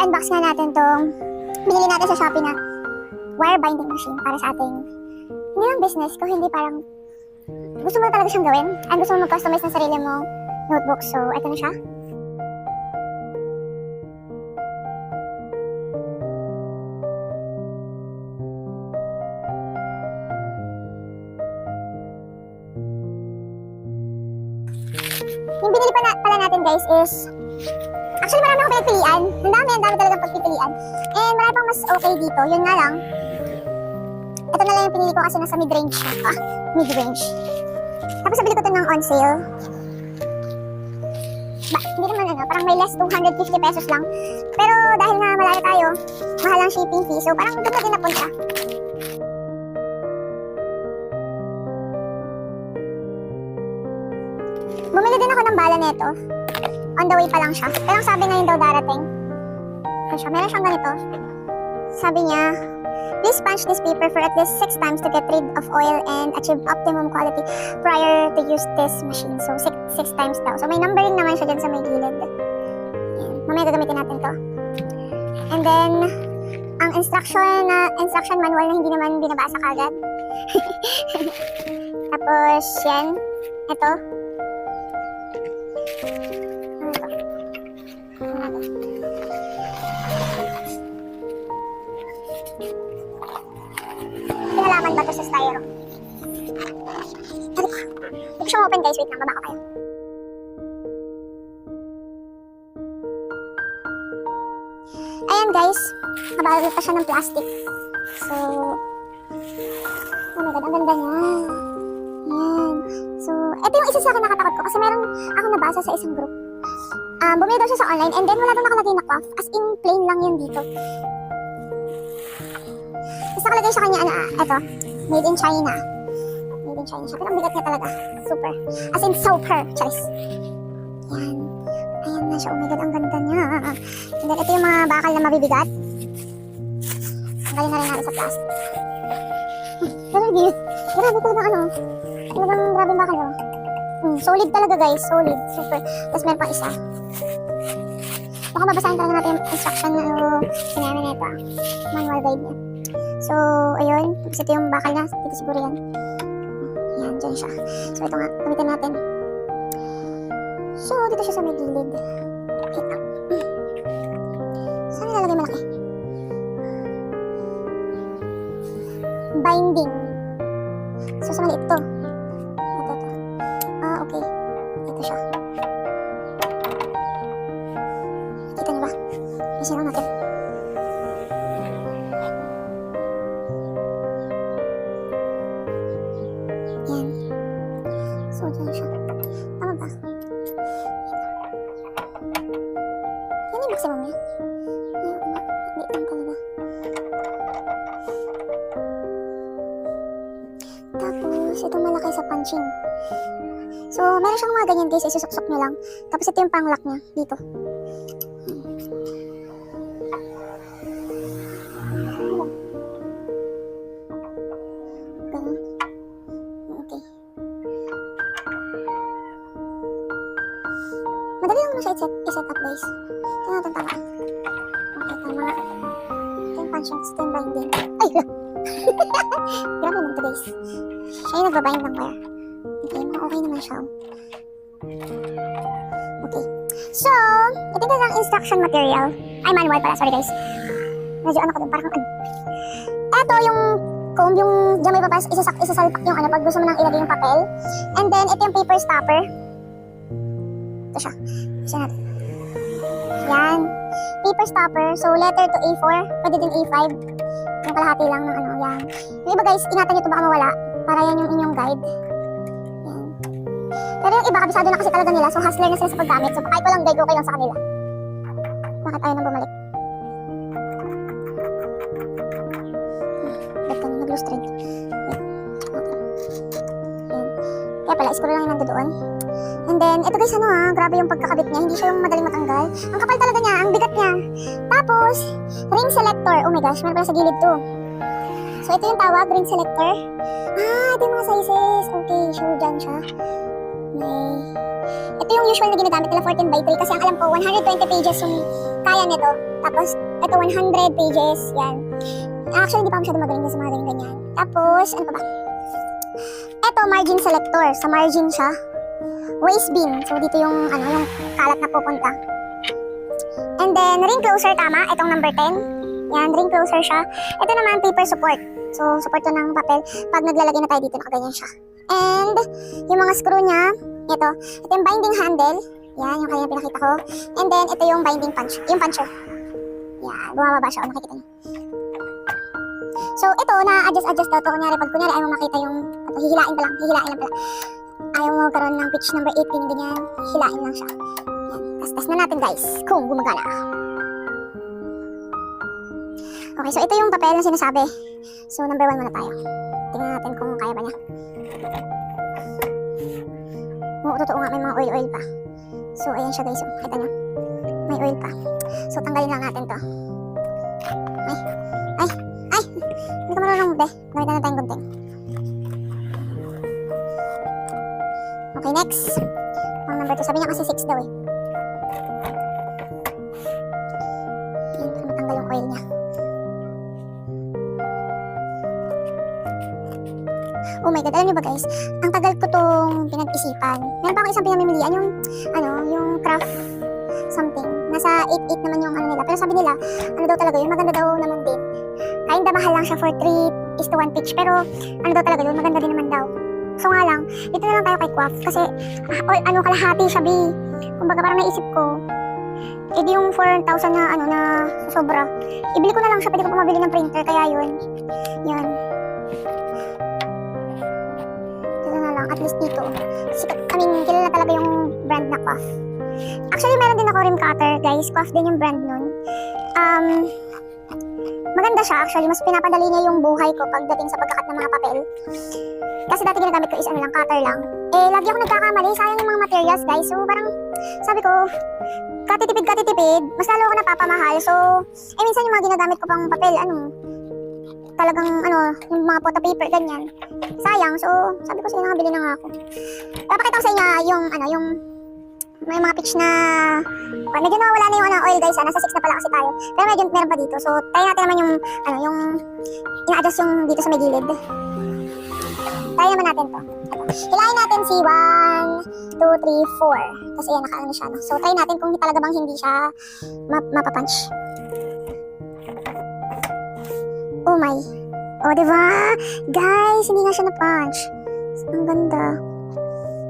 i-unbox nga natin tong binili natin sa Shopee na wire binding machine para sa ating, hindi lang business, kung hindi parang gusto mo talaga siyang gawin at gusto mo mag-customize ng sarili mong notebook. So, ito na siya. Yung binili pala natin guys is, actually marami akong pinagpilian. Ang dami talagang pagpipilian. And marami pang mas okay dito. Yun nga lang, ito na lang yung pinili ko kasi nasa mid-range siya. Mid-range. Tapos nabili ko ito ng on sale. Hindi naman parang may less 250 pesos lang. Pero dahil nga malayo tayo, mahal ang shipping fee. So parang doon na din napunta. Bumili din ako ng bala nito. On the way pa lang siya. Pero ang sabi ngayon daw darating. Meron siyang ganito. Sabi niya, please punch this paper for at least 6 times to get rid of oil and achieve optimum quality prior to use this machine. So 6 times daw. So may numbering naman siya dyan sa may gilid. Yan. Mamaya gagamitin natin to. And then, ang instruction manual na hindi naman binabasa kagad. Tapos, yan. Ito. Pinalaman ba ito sa styro? Hindi ko siya open guys, wait lang, baba ko kayo. Ayan guys, nabalot pa siya ng plastic. So, oh my god, ang ganda niya. Ayan. So, ito yung isa sa akin nakatakot ko kasi meron akong nabasa sa isang group. Bumili daw siya sa online and then wala daw nakalagay na cloth. As in, plain lang yun dito. Tapos nakalagay sa kanya, eto, made in China. Made in China siya. Pero ang bigat niya talaga. Super. As in, super. Charis. Yan. Ayan na siya. Oh my god, ang ganda niya. And then, ito yung mga bakal na mabibigat. Tanggalin na rin natin sa plastic. Grabe. Grabe talaga ano. Talagang grabe bakal oh. Solid talaga guys. Solid. Super. Tapos meron pang isa. Baka babasahin talaga natin yung instruction na sinabi na ito. Manual guide niya. So, ayun. Tapos ito yung bakal na. Dito siguro yan. Yan, dyan siya. So, ito nga. Gamitin natin. So, dito siya sa may gilid. Wait lang. Saan nilalagay malaki? Binding. So, sa maliit ito. Ito. Okay. Ito siya. Kita niyo ba? Isa lang natin. Yan. So, dyan siya. Tama ba? Yan yung maximum niya. Hindi lang talaga. Tapos, ito malaki sa punching. So, meron siyang mga ganyan guys. Isusok-sok nyo lang. Tapos, ito yung pang-lock niya. Dito. Ganun. Okay. Madali lang naman siya i-set up guys. Ito natin tama. Okay, tama. Ito yung punching. Ito yung binding. Ay! Grabe naman ito guys. Siya yung nagbabind ng wire. Okay, okay naman siya. Okay. So, ito na lang instruction material. Ay, manual pala. Sorry guys. Medyo ano ko dun. Parang ano. Ito yung comb, yung dyan may papas, isasalpak yung ano pag gusto mo nang ilagay yung papel. And then, ito yung paper stopper. Ito siya. Isa natin. Yan. Paper stopper. So, letter to A4. Pwede din A5. Yung kalahati lang ng ano. Yan. Yung iba guys, ingatan nyo ito baka mawala. Para yan yung inyong guide. Yan. Pero yung iba, kabisado na kasi talaga nila. So, hustler na sila sa paggamit. So, kahit walang guide, okay lang sa kanila. Bakit ayaw nang bumalik? Ba't ka na nag-loose thread? Yan. Kaya pala, scroll lang yung nandoon. And then, ito guys, ano grabe yung pagkakabit niya. Hindi siya yung madaling matanggal. Ang kapal talaga niya, ang bigat niya. Tapos, ring selector. Oh my gosh, meron pala sa gilid to. So, ito yung tawag, ring selector. Ito yung mga sizes. Okay, sure dyan siya. May... Ito yung usual na ginagamit nila, 14 by 3. Kasi ang alam ko, 120 pages yung kaya nito. Tapos, ito 100 pages. Yan. Actually, hindi pa ako masyado magaling sa mga ganyan. Tapos, ano pa ba? Ito, margin selector. Sa margin siya. Waste bin. So, dito yung, yung kalat na pupunta. And then, ring closer, tama. Itong number 10. Yan, ring closer siya. Ito naman, paper support. So, support to ng papel. Pag naglalagay na tayo dito, nakaganyan siya. And, yung mga screw niya, ito yung binding handle. Yan, yung kanina pinakita ko. And then, ito yung binding punch. Yung puncher. Yan, bumababa siya. O, nakikita niyo. So, ito, na-adjust daw to. Kunyari, pag ayaw mo makita yung, hihilain lang pala. Ayaw mo karoon ng pitch number 18, ganyan. Hilain lang siya. Yan, test na natin guys, kung gumagana. Okay, so ito yung papel na sinasabi. So, number 1 muna tayo. Tingnan natin kung kaya ba niya. Totoo nga, may mga oil pa. So, ayan siya guys. Kita nyo. May oil pa. So, tanggalin lang natin to. Ay! Hindi ka marunong be. Gamitan na tayong gunting. Okay, next. Ang number 2. Sabi niya kasi 6 daw eh. Ayan, para matanggal yung oil niya. Oh my god, alam niyo ba guys, ang tagal ko tong pinag-isipan. Meron pa akong isang pinamimilian, yung craft something. Nasa 8.8 naman yung nila. Pero sabi nila, daw talaga yun, maganda daw naman din. Kinda mahal lang siya for 3:1 pitch. Pero daw talaga yun, maganda din naman daw. So nga lang, dito na lang tayo kay Quaff. Kasi, kalahati siya, B. Kumbaga parang naisip ko, di yung 4,000 na sobra. Ibili ko na lang siya, pwede ko pa mabili ng printer. Kaya yun. At least dito. Kilala talaga yung brand na Quaff. Actually, meron din ako rim cutter, guys. Quaff din yung brand nun. Maganda siya, actually. Mas pinapadali niya yung buhay ko pagdating sa pagkakat ng mga papel. Kasi dati ginagamit ko is cutter lang. Lagi ako nagkakamali. Sayang yung mga materials, guys. So, parang, sabi ko, katitipid, mas lalo ako napapamahal. So, minsan yung mga ginagamit ko pang papel, talagang yung mga photo paper ganyan. Sayang, so sabi ko sige nakabili na nga ako. Papakita ko sa inyo yung may mga pitch na medyo nawawala na yung oil guys, nasa 6 na pala kasi tayo. Pero medyo meron pa dito. So tayo natin naman yung ina-adjust yung dito sa may gilid. Tayo naman natin to. Hilahin natin si 1, 2, 3, 4. Kasi yan nakaano siya. No? So try natin kung talaga bang hindi siya mapapunch. Oh my. Oh, diba? Guys, hindi nga siya na-punch. Ang ganda.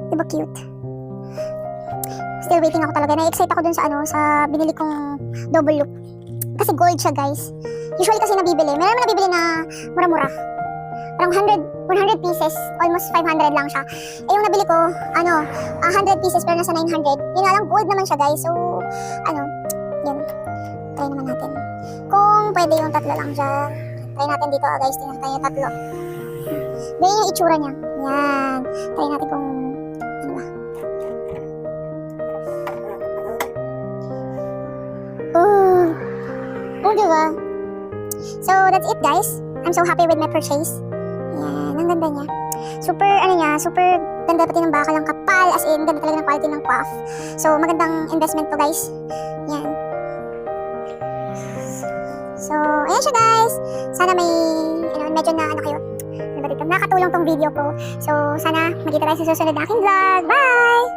Diba cute? Still waiting ako talaga. Na-excite ako dun sa binili kong double loop. Kasi gold siya, guys. Usually kasi nabibili. Meron naman nabibili na mura-mura. Parang 100 pieces. Almost 500 lang siya. Yung nabili ko, 100 pieces pero nasa 900. Yun nga lang, gold naman siya, guys. So, yun. Try naman natin. Kung pwede yung tatlo lang dyan. Try natin dito guys, tingnan tayo tatlo. Ganyan yung itsura niya. Yan. Try natin kung ano ba. Oh, diba? So, that's it guys. I'm so happy with my purchase. Yan, ang ganda niya. Super ganda pati ng bakal, ang kapal. As in, ganda talaga ng quality ng Quaff. So, magandang investment to guys. Yan. So, ayan siya guys. Sana may, medyo kayo. Nakatulong tong video ko. So, sana magkita tayo sa susunod na aking vlog. Bye!